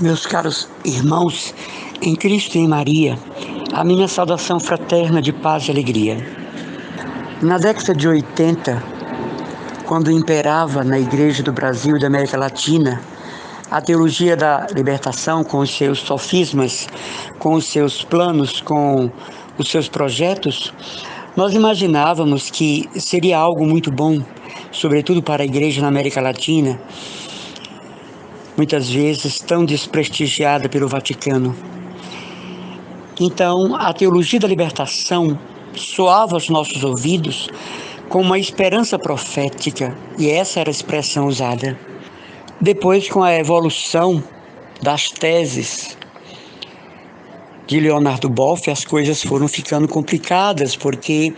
Meus caros irmãos, em Cristo e em Maria, a minha saudação fraterna de paz e alegria. Na década de 80, quando imperava na Igreja do Brasil e da América Latina a teologia da libertação, com os seus sofismas, com os seus planos, com os seus projetos, nós imaginávamos que seria algo muito bom, sobretudo para a Igreja na América Latina, muitas vezes tão desprestigiada pelo Vaticano. Então, a teologia da libertação soava aos nossos ouvidos com uma esperança profética, e essa era a expressão usada. Depois, com a evolução das teses de Leonardo Boff, as coisas foram ficando complicadas, porque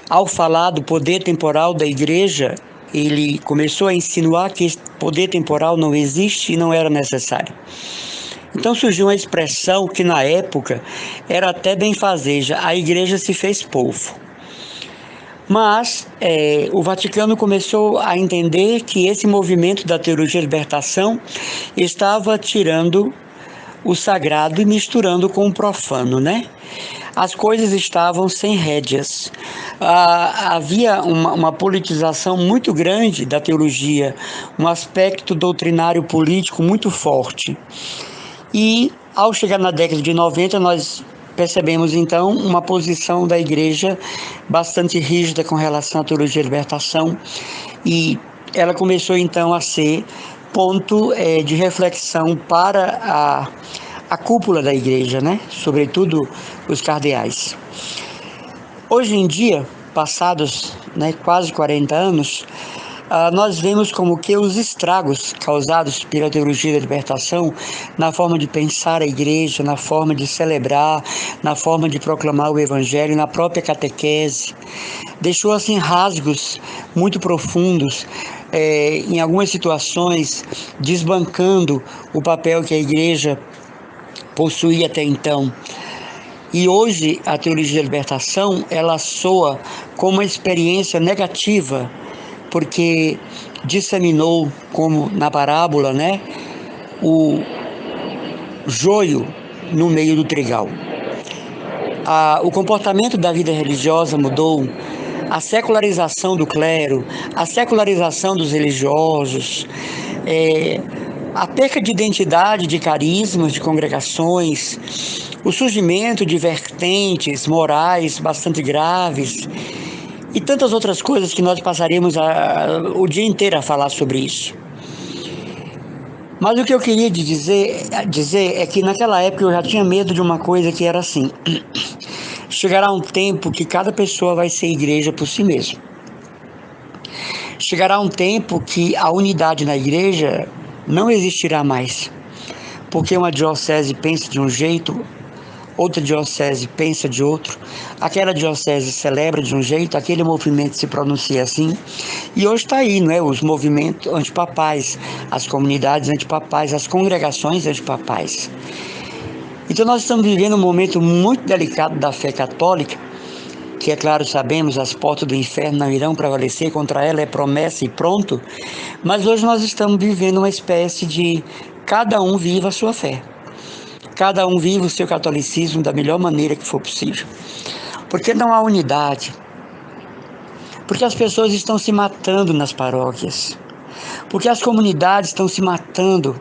ao falar do poder temporal da igreja, ele começou a insinuar que esse poder temporal não existe e não era necessário. Então surgiu uma expressão que na época era até benfazeja: a igreja se fez povo. Mas o Vaticano começou a entender que esse movimento da teologia da libertação estava tirando o sagrado e misturando com o profano, né? As coisas estavam sem rédeas. Havia uma politização muito grande da teologia, um aspecto doutrinário político muito forte. E ao chegar na década de 90, nós percebemos então uma posição da igreja bastante rígida com relação à teologia da libertação, e ela começou então a ser ponto de reflexão para a cúpula da igreja, né? Sobretudo os cardeais. Hoje em dia, passados quase 40 anos, nós vemos como que os estragos causados pela teologia da libertação na forma de pensar a igreja, na forma de celebrar, na forma de proclamar o evangelho, na própria catequese, deixou assim rasgos muito profundos, em algumas situações desbancando o papel que a igreja possuía até então. E hoje a teologia da libertação, ela soa como uma experiência negativa, porque disseminou, como na parábola, o joio no meio do trigal. O comportamento da vida religiosa mudou, a secularização do clero, a secularização dos religiosos, a perca de identidade, de carismas, de congregações, o surgimento de vertentes morais bastante graves e tantas outras coisas que nós passaríamos o dia inteiro a falar sobre isso. Mas o que eu queria dizer é que naquela época eu já tinha medo de uma coisa que era assim: chegará um tempo que cada pessoa vai ser igreja por si mesma. Chegará um tempo que a unidade na igreja não existirá mais, porque uma diocese pensa de um jeito, outra diocese pensa de outro, aquela diocese celebra de um jeito, aquele movimento se pronuncia assim, e hoje está aí, os movimentos antipapais, as comunidades antipapais, as congregações antipapais. Então nós estamos vivendo um momento muito delicado da fé católica, que é claro, sabemos, as portas do inferno não irão prevalecer, contra ela é promessa e pronto, mas hoje nós estamos vivendo uma espécie de cada um viva a sua fé. Cada um vive o seu catolicismo da melhor maneira que for possível. Porque não há unidade. Porque as pessoas estão se matando nas paróquias. Porque as comunidades estão se matando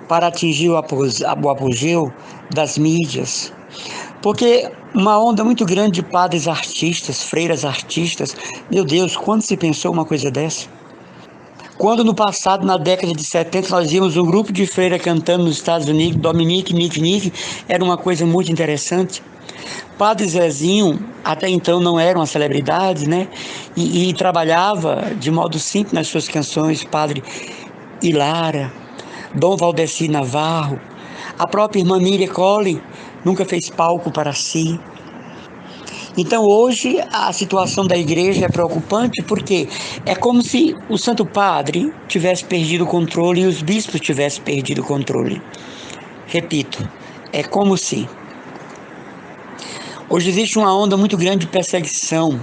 para atingir o apogeu das mídias. Porque uma onda muito grande de padres artistas, freiras artistas, meu Deus, quando se pensou uma coisa dessa? Quando no passado, na década de 70, nós vimos um grupo de freira cantando nos Estados Unidos, Dominique, Nick, era uma coisa muito interessante. Padre Zezinho, até então não era uma celebridade, e trabalhava de modo simples nas suas canções. Padre Hilara, Dom Valdeci Navarro, a própria irmã Miriam Collin nunca fez palco para si. Então hoje a situação da igreja é preocupante, porque é como se o Santo Padre tivesse perdido o controle e os bispos tivessem perdido o controle. Repito, é como se. Hoje existe uma onda muito grande de perseguição,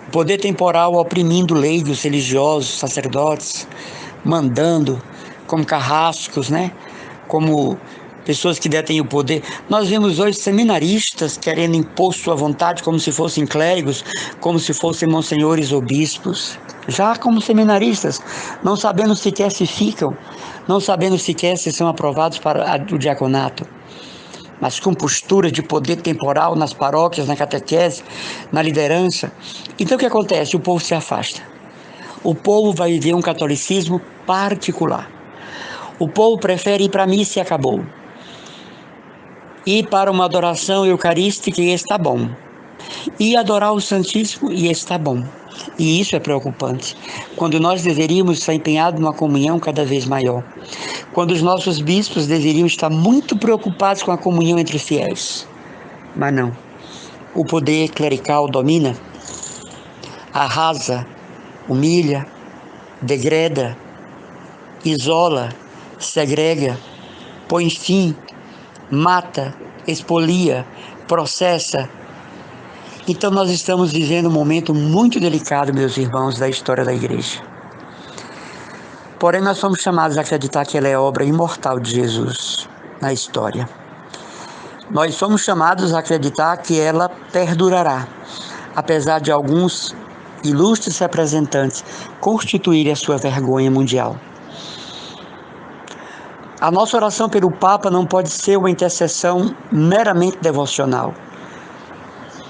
o poder temporal oprimindo leigos, religiosos, sacerdotes, mandando como carrascos, como pessoas que detêm o poder. Nós vemos hoje seminaristas querendo impor sua vontade como se fossem clérigos, como se fossem monsenhores ou bispos. Já como seminaristas, não sabendo sequer se ficam, não sabendo sequer se são aprovados para o diaconato, mas com postura de poder temporal nas paróquias, na catequese, na liderança. Então o que acontece? O povo se afasta. O povo vai viver um catolicismo particular. O povo prefere ir para a missa e acabou. Ir para uma adoração eucarística e está bom. Ir adorar o Santíssimo e está bom. E isso é preocupante, quando nós deveríamos estar empenhados numa comunhão cada vez maior. Quando os nossos bispos deveriam estar muito preocupados com a comunhão entre os fiéis. Mas não. O poder clerical domina, arrasa, humilha, degreda, isola, segrega, põe fim, mata, expolia, processa. Então nós estamos vivendo um momento muito delicado, meus irmãos, da história da igreja. Porém, nós somos chamados a acreditar que ela é obra imortal de Jesus na história. Nós somos chamados a acreditar que ela perdurará, apesar de alguns ilustres representantes constituírem a sua vergonha mundial. A nossa oração pelo Papa não pode ser uma intercessão meramente devocional.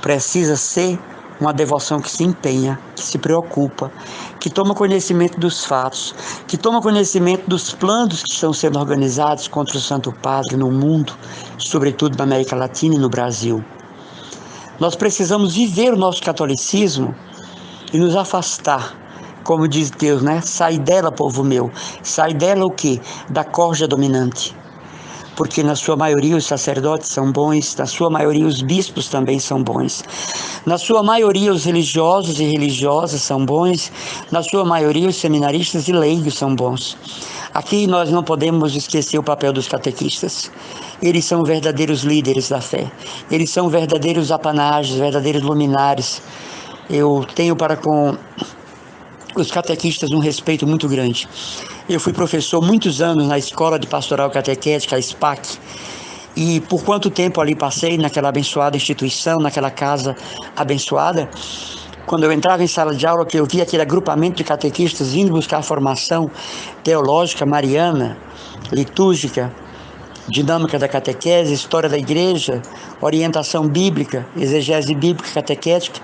Precisa ser uma devoção que se empenha, que se preocupa, que toma conhecimento dos fatos, que toma conhecimento dos planos que estão sendo organizados contra o Santo Padre no mundo, sobretudo na América Latina e no Brasil. Nós precisamos viver o nosso catolicismo e nos afastar, como diz Deus, né? Sai dela, povo meu. Sai dela o quê? Da corja dominante. Porque na sua maioria os sacerdotes são bons, na sua maioria os bispos também são bons, na sua maioria os religiosos e religiosas são bons, na sua maioria os seminaristas e leigos são bons. Aqui nós não podemos esquecer o papel dos catequistas. Eles são verdadeiros líderes da fé, eles são verdadeiros apanágios, verdadeiros luminares. Eu tenho para com os catequistas um respeito muito grande. Eu fui professor muitos anos na Escola de Pastoral Catequética, a SPAC, e por quanto tempo ali passei naquela abençoada instituição, naquela casa abençoada. Quando eu entrava em sala de aula, que eu via aquele agrupamento de catequistas vindo buscar formação teológica, mariana, litúrgica, dinâmica da catequese, história da igreja, orientação bíblica, exegese bíblica, catequética,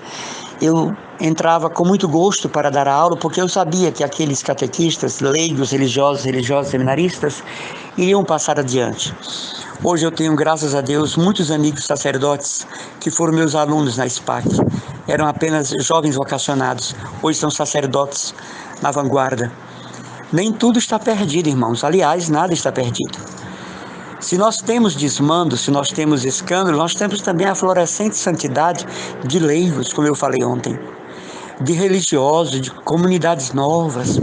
eu entrava com muito gosto para dar a aula, porque eu sabia que aqueles catequistas, leigos, religiosos, seminaristas, iriam passar adiante. Hoje eu tenho, graças a Deus, muitos amigos sacerdotes que foram meus alunos na SPAC. Eram apenas jovens vocacionados, hoje são sacerdotes na vanguarda. Nem tudo está perdido, irmãos. Aliás, nada está perdido. Se nós temos desmando, se nós temos escândalo, nós temos também a florescente santidade de leigos, como eu falei ontem, de religiosos, de comunidades novas,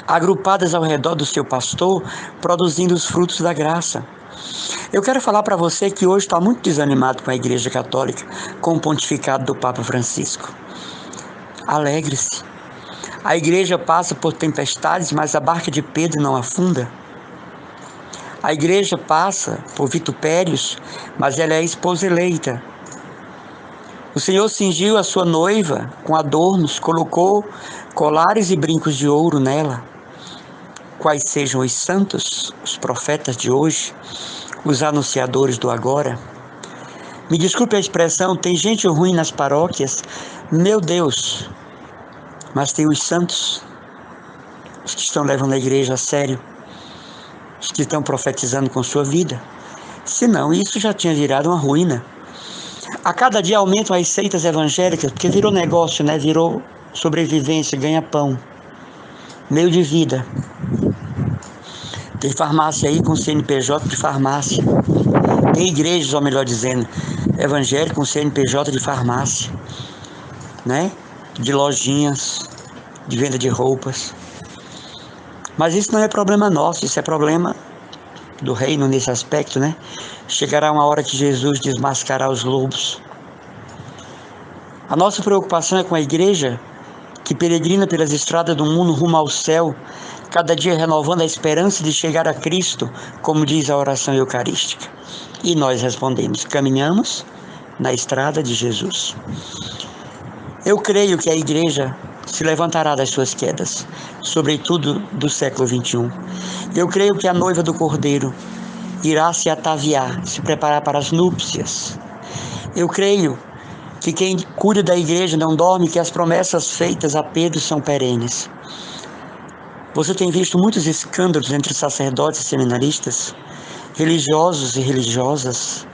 agrupadas ao redor do seu pastor, produzindo os frutos da graça. Eu quero falar para você que hoje está muito desanimado com a Igreja Católica, com o pontificado do Papa Francisco. Alegre-se. A Igreja passa por tempestades, mas a barca de Pedro não afunda. A igreja passa por vitupérios, mas ela é a esposa eleita. O Senhor cingiu a sua noiva com adornos, colocou colares e brincos de ouro nela. Quais sejam os santos, os profetas de hoje, os anunciadores do agora? Me desculpe a expressão, tem gente ruim nas paróquias, meu Deus, mas tem os santos, os que estão levando a igreja a sério, os que estão profetizando com sua vida. Senão, isso já tinha virado uma ruína. A cada dia aumentam as seitas evangélicas, porque virou negócio, né? Virou sobrevivência, ganha-pão, meio de vida. Tem farmácia aí com CNPJ de farmácia. Tem igrejas, ou melhor dizendo, evangélicas com CNPJ de farmácia, né? De lojinhas, de venda de roupas. Mas isso não é problema nosso, isso é problema do reino nesse aspecto, né? Chegará uma hora que Jesus desmascará os lobos. A nossa preocupação é com a igreja que peregrina pelas estradas do mundo rumo ao céu, cada dia renovando a esperança de chegar a Cristo, como diz a oração eucarística. E nós respondemos: caminhamos na estrada de Jesus. Eu creio que a Igreja se levantará das suas quedas, sobretudo do século XXI. Eu creio que a noiva do Cordeiro irá se ataviar, se preparar para as núpcias. Eu creio que quem cuida da Igreja não dorme, que as promessas feitas a Pedro são perenes. Você tem visto muitos escândalos entre sacerdotes e seminaristas, religiosos e religiosas.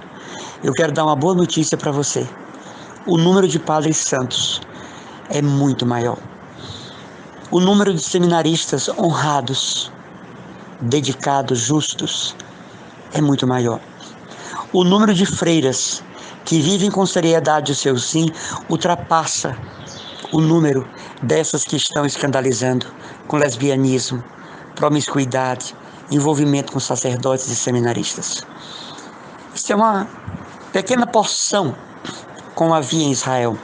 Eu quero dar uma boa notícia para você. O número de padres santos é muito maior. O número de seminaristas honrados, dedicados, justos, é muito maior. O número de freiras que vivem com seriedade o seu sim ultrapassa o número dessas que estão escandalizando com lesbianismo, promiscuidade, envolvimento com sacerdotes e seminaristas. Isso é uma pequena porção, como havia em Israel,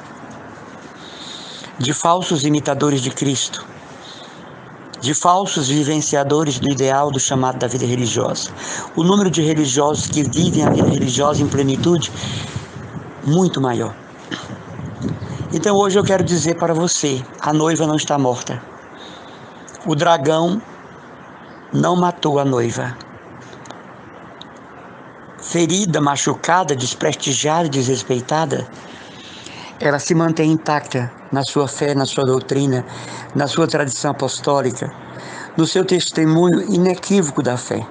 de falsos imitadores de Cristo, de falsos vivenciadores do ideal do chamado da vida religiosa. O número de religiosos que vivem a vida religiosa em plenitude, muito maior. Então hoje eu quero dizer para você, a noiva não está morta. O dragão não matou a noiva. Ferida, machucada, desprestigiada e desrespeitada, ela se mantém intacta na sua fé, na sua doutrina, na sua tradição apostólica, no seu testemunho inequívoco da fé.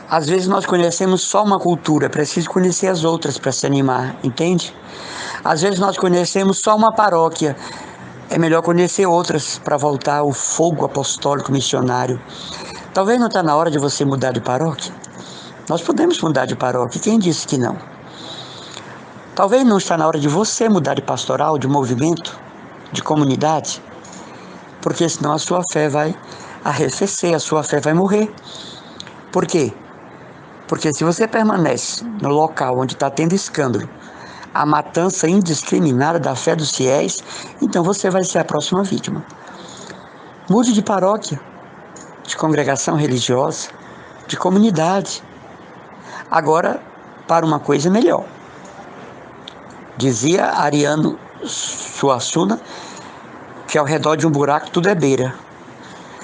Às vezes nós conhecemos só uma cultura, é preciso conhecer as outras para se animar, entende? Às vezes nós conhecemos só uma paróquia, é melhor conhecer outras para voltar ao fogo apostólico missionário. Talvez não está na hora de você mudar de paróquia. Nós podemos mudar de paróquia, quem disse que não? Talvez não está na hora de você mudar de pastoral, de movimento, de comunidade, porque senão a sua fé vai arrefecer, a sua fé vai morrer. Por quê? Porque se você permanece no local onde está tendo escândalo, a matança indiscriminada da fé dos fiéis, então você vai ser a próxima vítima. Mude de paróquia, de congregação religiosa, de comunidade. Agora, para uma coisa melhor. Dizia Ariano Suassuna que ao redor de um buraco tudo é beira.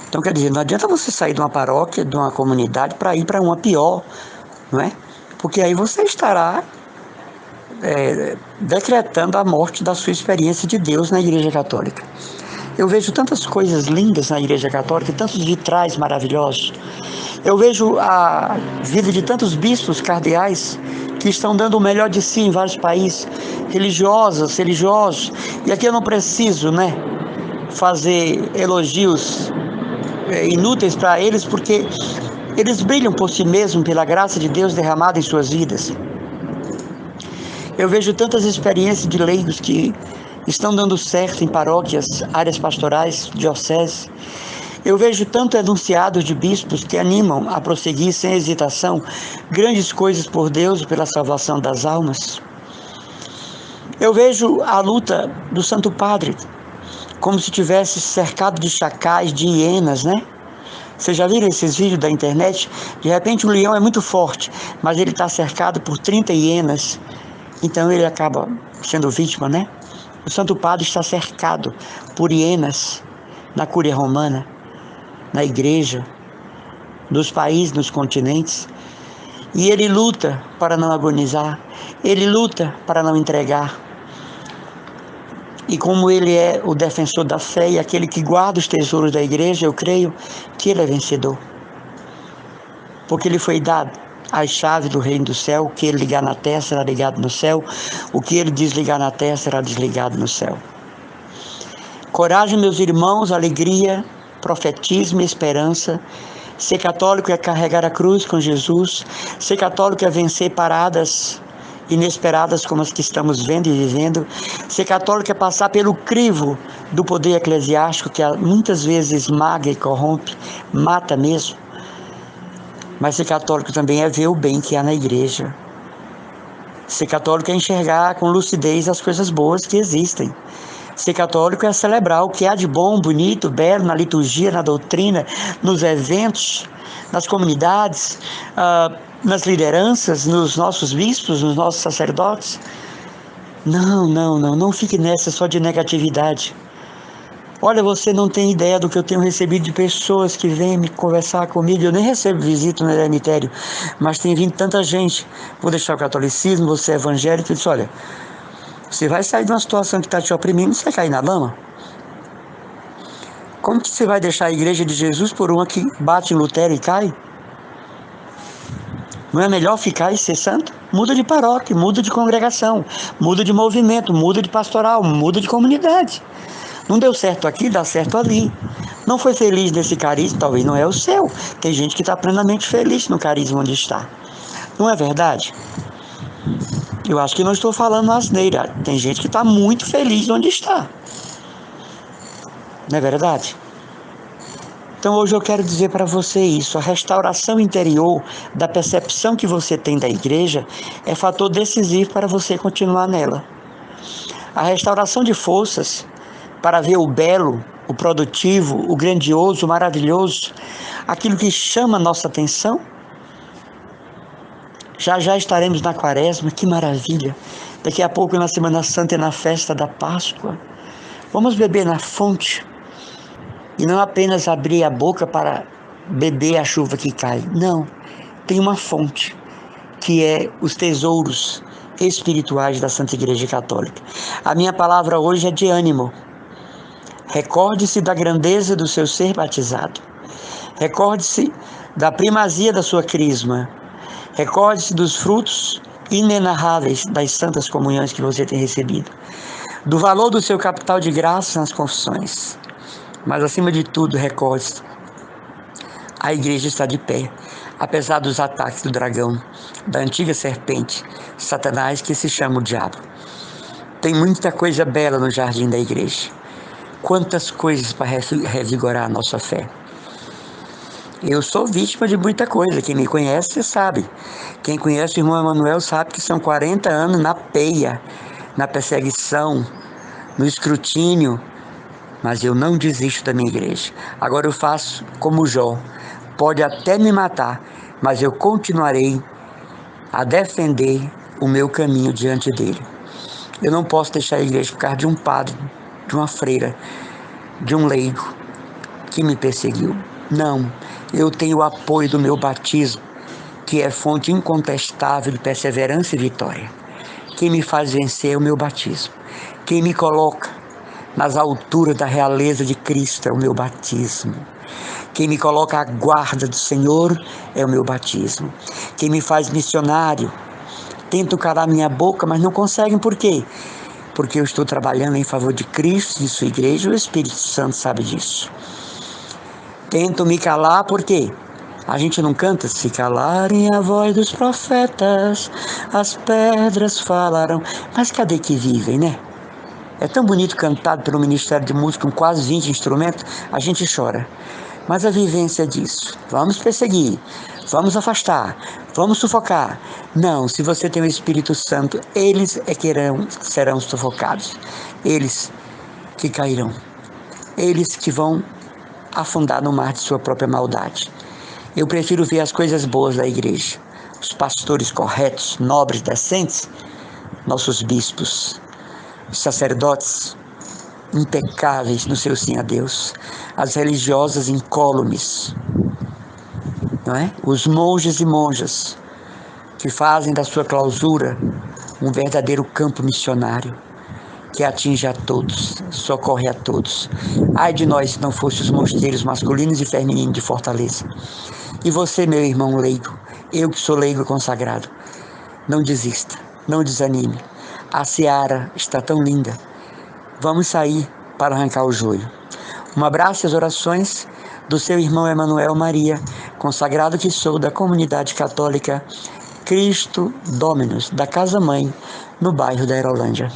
Então, quer dizer, não adianta você sair de uma paróquia, de uma comunidade, para ir para uma pior, não é? Porque aí você estará decretando a morte da sua experiência de Deus na Igreja Católica. Eu vejo tantas coisas lindas na Igreja Católica, tantos vitrais maravilhosos. Eu vejo a vida de tantos bispos cardeais que estão dando o melhor de si em vários países, religiosos. E aqui eu não preciso, fazer elogios inúteis para eles, porque eles brilham por si mesmos, pela graça de Deus derramada em suas vidas. Eu vejo tantas experiências de leigos que estão dando certo em paróquias, áreas pastorais, dioceses. Eu vejo tanto enunciados de bispos que animam a prosseguir sem hesitação grandes coisas por Deus e pela salvação das almas. Eu vejo a luta do Santo Padre, como se tivesse cercado de chacais, de hienas, Vocês já viram esses vídeos da internet? De repente o leão é muito forte, mas ele está cercado por 30 hienas. Então ele acaba sendo vítima, O Santo Padre está cercado por hienas na Cúria Romana, na igreja, nos países, nos continentes. E ele luta para não agonizar, ele luta para não entregar. E como ele é o defensor da fé e aquele que guarda os tesouros da igreja, eu creio que ele é vencedor. Porque ele foi dado as chaves do reino do céu. O que ele ligar na terra será ligado no céu, o que ele desligar na terra será desligado no céu. Coragem, meus irmãos, alegria, profetismo e esperança. Ser católico é carregar a cruz com Jesus. Ser católico é vencer paradas inesperadas como as que estamos vendo e vivendo. Ser católico é passar pelo crivo do poder eclesiástico, que muitas vezes esmaga e corrompe, mata mesmo. Mas ser católico também é ver o bem que há na igreja. Ser católico é enxergar com lucidez as coisas boas que existem. Ser católico é celebrar o que há de bom, bonito, belo na liturgia, na doutrina, nos eventos, nas comunidades, nas lideranças, nos nossos bispos, nos nossos sacerdotes. Não fique nessa só de negatividade. Olha, você não tem ideia do que eu tenho recebido de pessoas que vêm me conversar comigo. Eu nem recebo visita no eremitério, mas tem vindo tanta gente. Vou deixar o catolicismo, você é evangélico, e diz, olha, você vai sair de uma situação que está te oprimindo, você vai cair na lama? Como que você vai deixar a igreja de Jesus por uma que bate em Lutero e cai? Não é melhor ficar e ser santo? Muda de paróquia, muda de congregação, muda de movimento, muda de pastoral, muda de comunidade. Não deu certo aqui, dá certo ali. Não foi feliz nesse carisma, talvez não é o seu. Tem gente que está plenamente feliz no carisma onde está. Não é verdade? Eu acho que não estou falando asneira. Tem gente que está muito feliz onde está. Não é verdade? Então hoje eu quero dizer para você isso. A restauração interior da percepção que você tem da igreja é fator decisivo para você continuar nela. A restauração de forças para ver o belo, o produtivo, o grandioso, o maravilhoso, aquilo que chama a nossa atenção. Já estaremos na Quaresma, que maravilha! Daqui a pouco na Semana Santa e na festa da Páscoa. Vamos beber na fonte e não apenas abrir a boca para beber a chuva que cai. Não, tem uma fonte que é os tesouros espirituais da Santa Igreja Católica. A minha palavra hoje é de ânimo. Recorde-se da grandeza do seu ser batizado. Recorde-se da primazia da sua crisma. Recorde-se dos frutos inenarráveis das santas comunhões que você tem recebido. Do valor do seu capital de graça nas confissões. Mas, acima de tudo, recorde-se. A igreja está de pé, apesar dos ataques do dragão, da antiga serpente, Satanás, que se chama o diabo. Tem muita coisa bela no jardim da igreja. Quantas coisas para revigorar a nossa fé. Eu sou vítima de muita coisa. Quem me conhece sabe. Quem conhece o irmão Emanuel sabe que são 40 anos na peia, na perseguição, no escrutínio. Mas eu não desisto da minha igreja. Agora eu faço como Jó. Pode até me matar, mas eu continuarei a defender o meu caminho diante dele. Eu não posso deixar a igreja por causa de um padre, de uma freira, de um leigo que me perseguiu. Não, eu tenho o apoio do meu batismo, que é fonte incontestável de perseverança e vitória. Quem me faz vencer é o meu batismo. Quem me coloca nas alturas da realeza de Cristo é o meu batismo. Quem me coloca à guarda do Senhor é o meu batismo. Quem me faz missionário, tentam calar minha boca, mas não conseguem. Por quê? Porque eu estou trabalhando em favor de Cristo e de sua igreja, o Espírito Santo sabe disso. Tentam me calar, por quê? A gente não canta, se calarem a voz dos profetas, as pedras falarão. Mas cadê que vivem, né? É tão bonito cantado pelo Ministério de Música com quase 20 instrumentos, a gente chora. Mas a vivência disso, vamos perseguir, vamos afastar, vamos sufocar. Não, se você tem o Espírito Santo, eles é que serão sufocados. Eles que cairão. Eles que vão afundar no mar de sua própria maldade. Eu prefiro ver as coisas boas da igreja. Os pastores corretos, nobres, decentes, nossos bispos, os sacerdotes impecáveis no seu sim a Deus, as religiosas incólumes, não é? Os monges e monjas que fazem da sua clausura um verdadeiro campo missionário que atinge a todos, socorre a todos. Ai de nós se não fossem os mosteiros masculinos e femininos de Fortaleza. E você, meu irmão leigo, eu que sou leigo consagrado, não desista, não desanime. A seara está tão linda. Vamos sair para arrancar o joio. Um abraço e as orações do seu irmão Emanuel Maria, consagrado que sou da comunidade católica Cristo Dominus, da Casa Mãe, no bairro da Aerolândia.